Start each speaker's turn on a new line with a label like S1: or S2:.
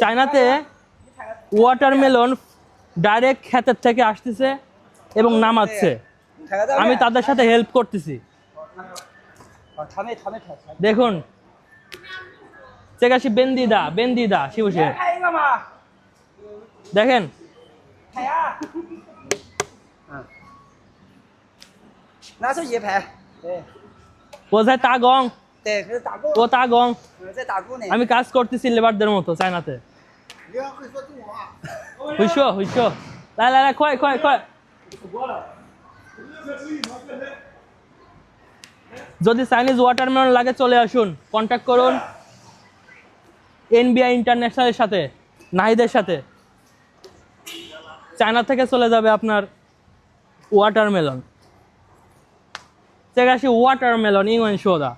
S1: চায়নাতে watermelon direct ক্ষেতের থেকে আসতেছে এবং নামাচ্ছে। আমি তাদের সাথে হেল্প করতেছি। দেখুন চেকাশি বেন্দিদা শিবসে দেখেন কোথায় তাগং ও তাগং আমি কাজ করতেছি লেবারদের মতো চায়নাতে। হুইশো লাই লাই কয় যদি চাইনিজ ওয়াটারমেলন লাগে চলে আসুন, কন্ট্যাক্ট করুন এনবিআই ইন্টারন্যাশনালের সাথে, নাহিদের সাথে। চায়না থেকে চলে যাবে আপনার ওয়াটারমেলন। চেকাশি ওয়াটারমেলন ইংওয়েন শোদা